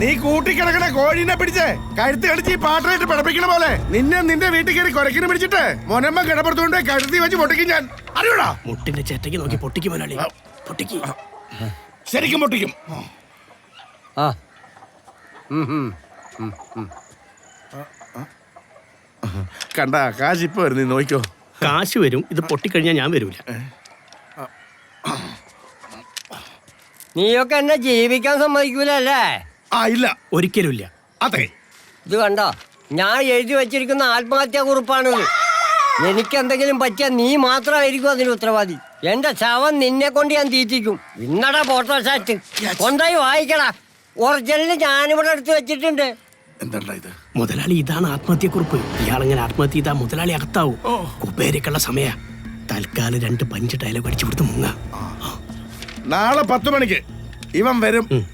നീ കൂട്ടിക്കിടക്കണ കോഴീനെ പിടിച്ച് കഴുത്തി അടിച്ച് ഈ പാട്ടായിട്ട് പിടപ്പിക്കണ പോലെ നിന്നെ നിന്റെ വീട്ടിൽ കയറി കുരക്കിന് പിടിച്ചിട്ട് മൊനമ്മ കിടപ്പുറത്തുകൊണ്ട് കഴുത്തി വെച്ച് പൊട്ടിക്കും ഞാൻ. അറിയൂടാ? മുട്ടിന്റെ ചേട്ടയ്ക്ക് നോക്കി പൊട്ടിക്കും മുതലാളി, പൊട്ടിക്ക്. ശരിക്കും പൊട്ടിക്കും. കണ്ട കാശ് ഇപ്പൊ വരും, നീ നോക്കിക്കോ. കാശ് വരും, ഇത് പൊട്ടിക്കഴിഞ്ഞാൽ ഞാൻ വരൂല. നീയൊക്കെ എന്നെ ജീവിക്കാൻ സമ്മതിക്കൂലല്ലേ? ഇല്ല, ഒരിക്കലും ഇല്ല. അതെ, ഇത് കണ്ടോ, ഞാൻ എഴുതി വെച്ചിരിക്കുന്ന ആത്മഹത്യാ കുറിപ്പാണിത്. എനിക്ക് എന്തെങ്കിലും പറ്റിയാൽ നീ മാത്രമായിരിക്കും അതിന് ഉത്തരവാദി. എന്റെ ശവം നിന്നെ കൊണ്ട് ഞാൻ തീറ്റിക്കും. ഇന്നടാ ഫോട്ടോ സാറ്റ് കൊണ്ടായി വായിക്കടാ. ഒറിജിനല് ഞാനിവിടെ എടുത്ത് വെച്ചിട്ടുണ്ട്. എന്താ ഇത്? മുതലാളി, ഇതാണ് ആത്മഹത്യക്കുറിപ്പ്. ഇയാളെങ്ങനെ ആത്മഹത്യ ചെയ്താ മുതലാളി അകത്താവും. കുബേരക്കുള്ള സമയ. തൽക്കാലം 2 പഞ്ച് ഡയലോഗ് അടിച്ചു കൊടുത്ത് മുങ്ങ. നാളെ 10 മണിക്ക് ഇവൻ വരും.